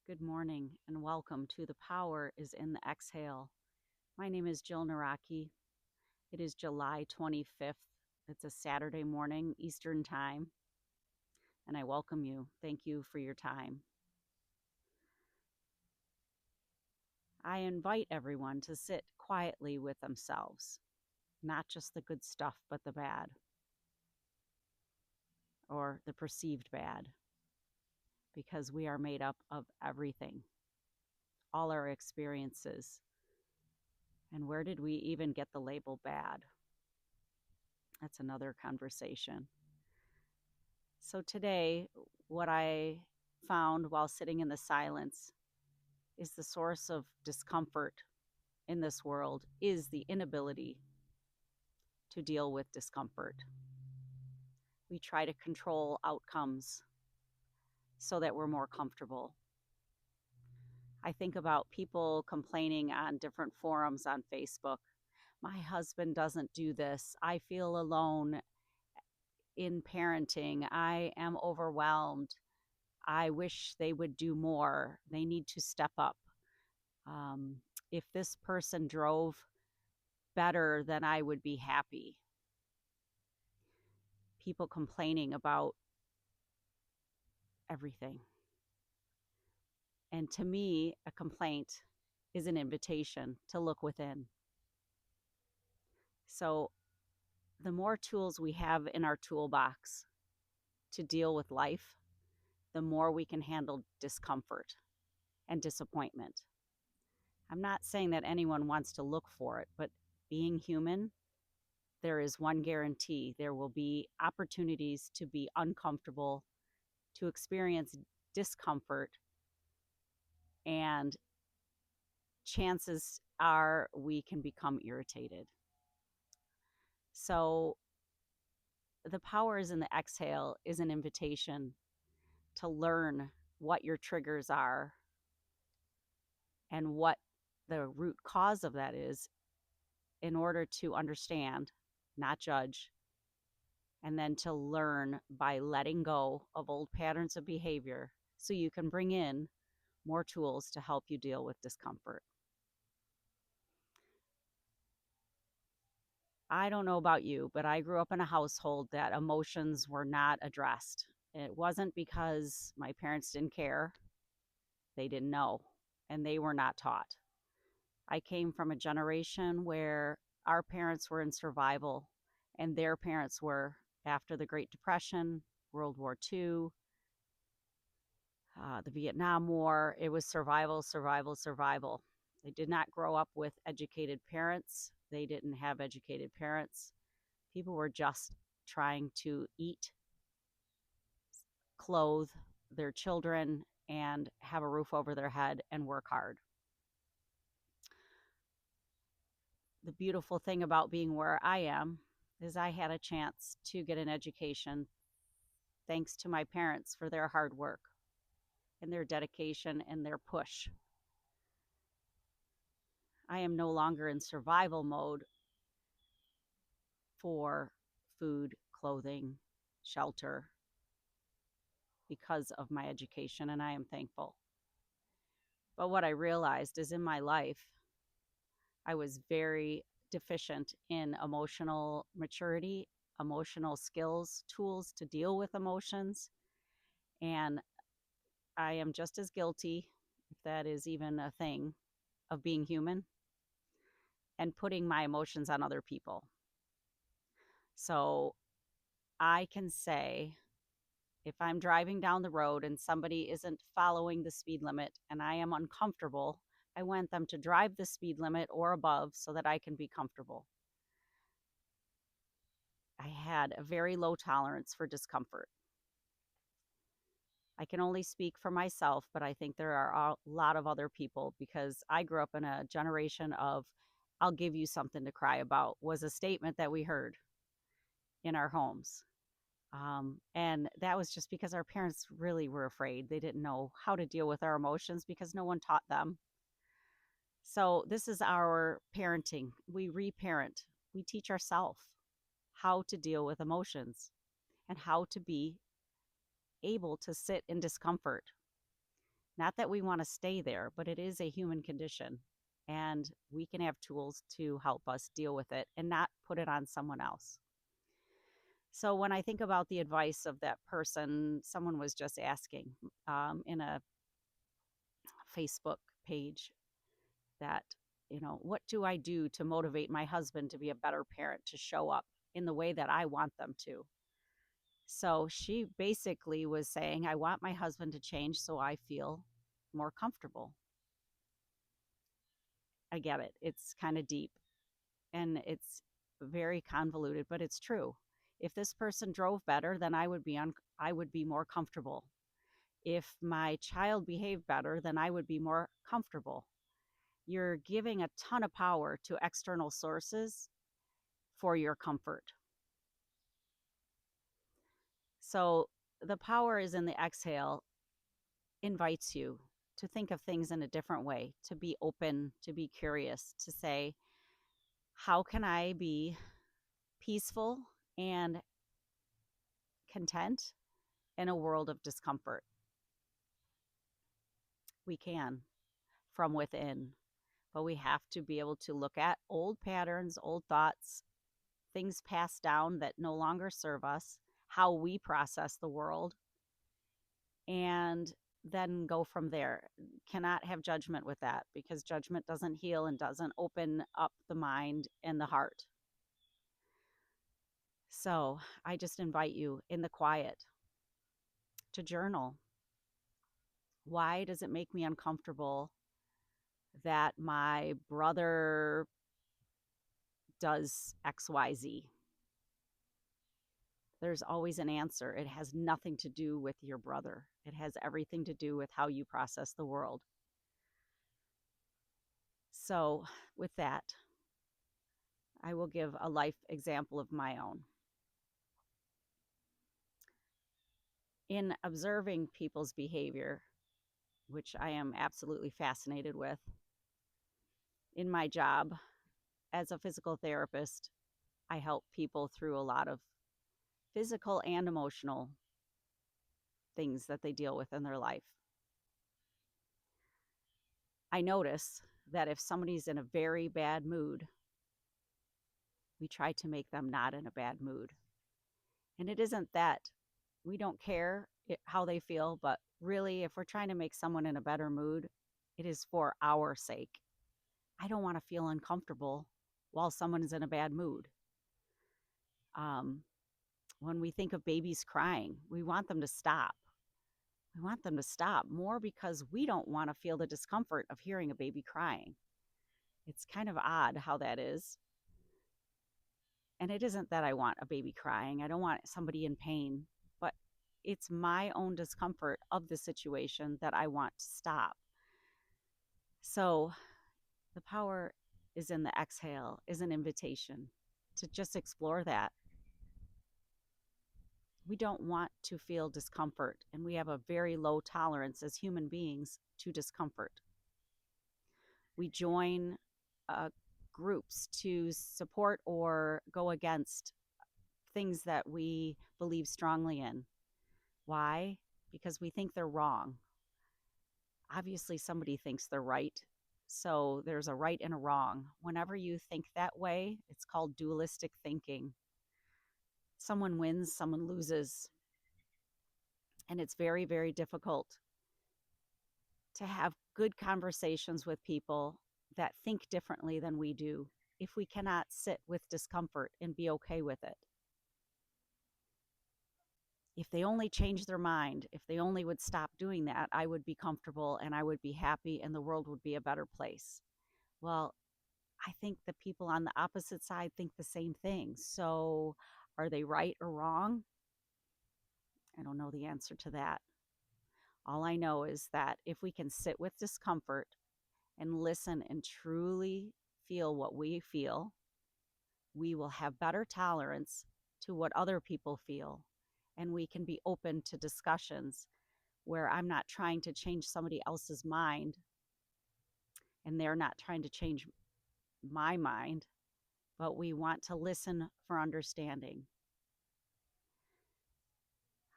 Good morning and welcome to The Power is in the Exhale. My name is Jill Naraki. It is July 25th. It's a Saturday morning, Eastern Time, and I welcome you. Thank you for your time. I invite everyone to sit quietly with themselves, not just the good stuff, but the bad, or the perceived bad, because we are made up of everything, all our experiences. And where did we even get the label bad? That's another conversation. So today, what I found while sitting in the silence is the source of discomfort in this world is the inability to deal with discomfort. We try to control outcomes so that we're more comfortable. I think about people complaining on different forums on Facebook. My husband doesn't do this. I feel alone in parenting. I am overwhelmed. I wish they would do more. They need to step up. Um, if this person drove better, then I would be happy. People complaining about everything. And to me, a complaint is an invitation to look within. So, the more tools we have in our toolbox to deal with life, the more we can handle discomfort and disappointment. I'm not saying that anyone wants to look for it, but being human, there is one guarantee: there will be opportunities to be uncomfortable, to experience discomfort, and chances are we can become irritated. So, the power is in the exhale is an invitation to learn what your triggers are and what the root cause of that is in order to understand, not judge, and then to learn by letting go of old patterns of behavior so you can bring in more tools to help you deal with discomfort. I don't know about you, but I grew up in a household that emotions were not addressed. It wasn't because my parents didn't care, they didn't know, and they were not taught. I came from a generation where our parents were in survival, and their parents were after the Great Depression, World War II, the Vietnam War. It was survival, survival, survival. They did not grow up with educated parents. They didn't have educated parents. People were just trying to eat, clothe their children, and have a roof over their head and work hard. The beautiful thing about being where I am is I had a chance to get an education thanks to my parents for their hard work and their dedication and their push. I am no longer in survival mode for food, clothing, shelter because of my education, and I am thankful. But what I realized is in my life, I was very deficient in emotional maturity, emotional skills, tools to deal with emotions. And I am just as guilty, if that is even a thing, of being human and putting my emotions on other people. So I can say, if I'm driving down the road and somebody isn't following the speed limit and I am uncomfortable, I want them to drive the speed limit or above so that I can be comfortable. I had a very low tolerance for discomfort. I can only speak for myself, but I think there are a lot of other people because I grew up in a generation of "I'll give you something to cry about" was a statement that we heard in our homes. And that was just because our parents really were afraid. They didn't know how to deal with our emotions because no one taught them. So, this is our parenting. We reparent, we teach ourselves how to deal with emotions and how to be able to sit in discomfort. Not that we want to stay there, but it is a human condition. And we can have tools to help us deal with it and not put it on someone else. So when I think about the advice of that person, someone was just asking in a Facebook page that, what do I do to motivate my husband to be a better parent, to show up in the way that I want them to? So she basically was saying, I want my husband to change so I feel more comfortable. I get it. It's kind of deep and it's very convoluted, but it's true. If this person drove better, then I would be more comfortable. If my child behaved better, then I would be more comfortable. You're giving a ton of power to external sources for your comfort. So the power is in the exhale, invites you to think of things in a different way, to be open, to be curious, to say, how can I be peaceful and content in a world of discomfort? We can from within, but we have to be able to look at old patterns, old thoughts, things passed down that no longer serve us, how we process the world, and then go from there. Cannot have judgment with that because judgment doesn't heal and doesn't open up the mind and the heart. So I just invite you in the quiet to journal. Why does it make me uncomfortable that my brother does XYZ? There's always an answer. It has nothing to do with your brother. It has everything to do with how you process the world. So, with that, I will give a life example of my own. In observing people's behavior, which I am absolutely fascinated with, in my job as a physical therapist, I help people through a lot of physical and emotional things that they deal with in their life. I notice that if somebody's in a very bad mood, we try to make them not in a bad mood. And it isn't that we don't care how they feel, but really, if we're trying to make someone in a better mood, it is for our sake. I don't want to feel uncomfortable while someone is in a bad mood. When we think of babies crying, we want them to stop. We want them to stop more because we don't want to feel the discomfort of hearing a baby crying. It's kind of odd how that is. And it isn't that I want a baby crying. I don't want somebody in pain, but it's my own discomfort of the situation that I want to stop. So the power is in the exhale, is an invitation to just explore that. We don't want to feel discomfort, and we have a very low tolerance as human beings to discomfort. We join groups to support or go against things that we believe strongly in. Why? Because we think they're wrong. Obviously, somebody thinks they're right. So there's a right and a wrong. Whenever you think that way, it's called dualistic thinking. Someone wins, someone loses. And it's very, very difficult to have good conversations with people that think differently than we do if we cannot sit with discomfort and be okay with it. If they only changed their mind, if they only would stop doing that, I would be comfortable and I would be happy and the world would be a better place. Well, I think the people on the opposite side think the same thing. So are they right or wrong? I don't know the answer to that. All I know is that if we can sit with discomfort and listen and truly feel what we feel, we will have better tolerance to what other people feel. And we can be open to discussions where I'm not trying to change somebody else's mind and they're not trying to change my mind, but we want to listen for understanding.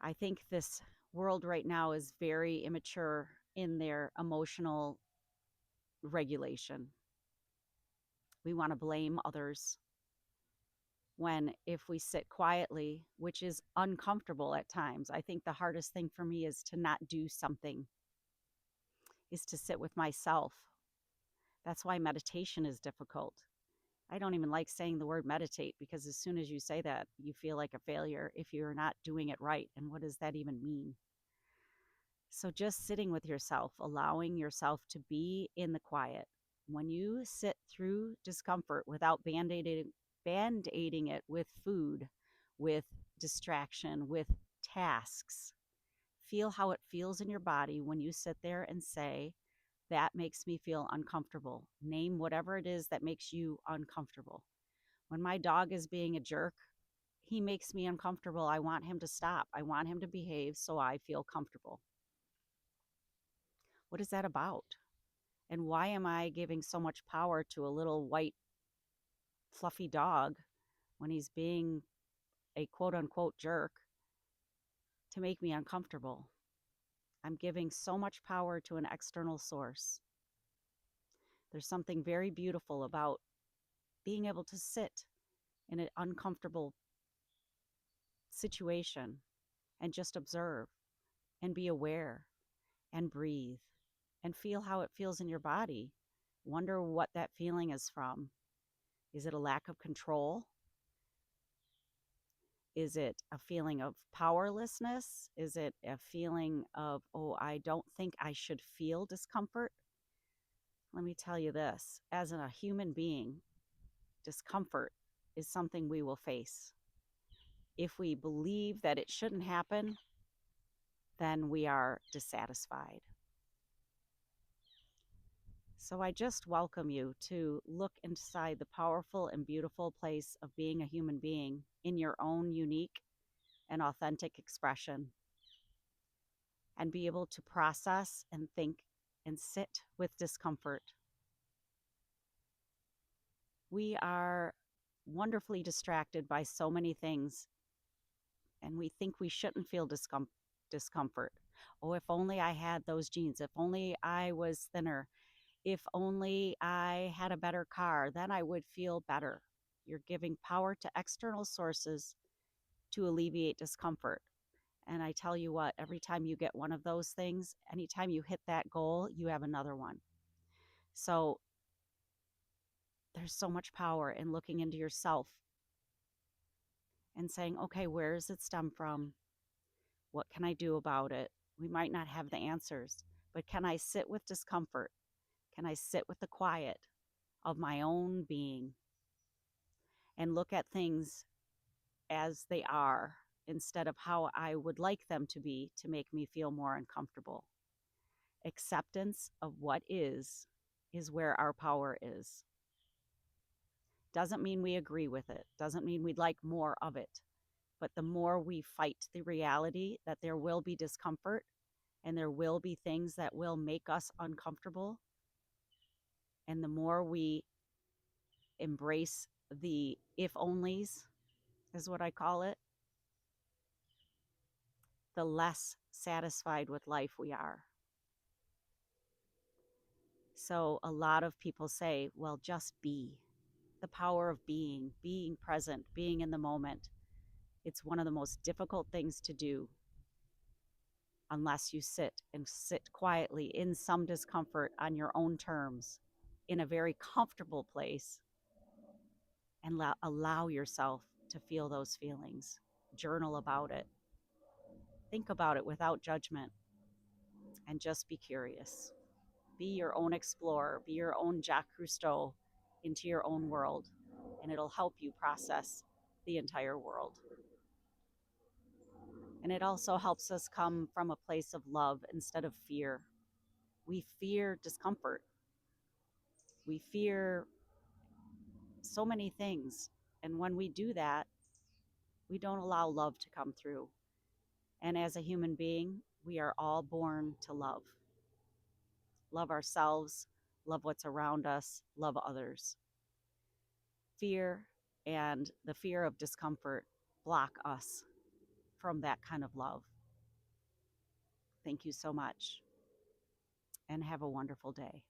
I think this world right now is very immature in their emotional regulation. We want to blame others when if we sit quietly, which is uncomfortable at times. I think the hardest thing for me is to not do something, is to sit with myself. That's why meditation is difficult. I don't even like saying the word meditate because as soon as you say that, you feel like a failure if you're not doing it right. And what does that even mean? So just sitting with yourself, allowing yourself to be in the quiet. When you sit through discomfort without band-aiding it with food, with distraction, with tasks, feel how it feels in your body when you sit there and say, that makes me feel uncomfortable. Name whatever it is that makes you uncomfortable. When my dog is being a jerk, he makes me uncomfortable. I want him to stop. I want him to behave so I feel comfortable. What is that about? And why am I giving so much power to a little white, fluffy dog when he's being a quote unquote jerk to make me uncomfortable? I'm giving so much power to an external source. There's something very beautiful about being able to sit in an uncomfortable situation and just observe and be aware and breathe and feel how it feels in your body. Wonder what that feeling is from. Is it a lack of control? Is it a feeling of powerlessness? Is it a feeling of, oh, I don't think I should feel discomfort? Let me tell you this, as a human being, discomfort is something we will face. If we believe that it shouldn't happen, then we are dissatisfied. So I just welcome you to look inside the powerful and beautiful place of being a human being in your own unique and authentic expression, and be able to process and think and sit with discomfort. We are wonderfully distracted by so many things, and we think we shouldn't feel discomfort. Oh, if only I had those jeans, if only I was thinner, if only I had a better car, then I would feel better. You're giving power to external sources to alleviate discomfort. And I tell you what, every time you get one of those things, anytime you hit that goal, you have another one. So there's so much power in looking into yourself and saying, okay, where does it stem from? What can I do about it? We might not have the answers, but can I sit with discomfort? Can I sit with the quiet of my own being and look at things as they are instead of how I would like them to be to make me feel more uncomfortable? Acceptance of what is where our power is. Doesn't mean we agree with it, doesn't mean we'd like more of it. But the more we fight the reality that there will be discomfort and there will be things that will make us uncomfortable, and the more we embrace the if onlys, is what I call it, the less satisfied with life we are. So a lot of people say, well, just be. The power of being present, being in the moment. It's one of the most difficult things to do unless you sit quietly in some discomfort on your own terms in a very comfortable place and allow yourself to feel those feelings. Journal about it. Think about it without judgment and just be curious. Be your own explorer, be your own Jacques Cousteau into your own world, and it'll help you process the entire world. And it also helps us come from a place of love instead of fear. We fear discomfort. We fear so many things. And when we do that, we don't allow love to come through. And as a human being, we are all born to love. Love ourselves, love what's around us, love others. Fear and the fear of discomfort block us from that kind of love. Thank you so much. and have a wonderful day.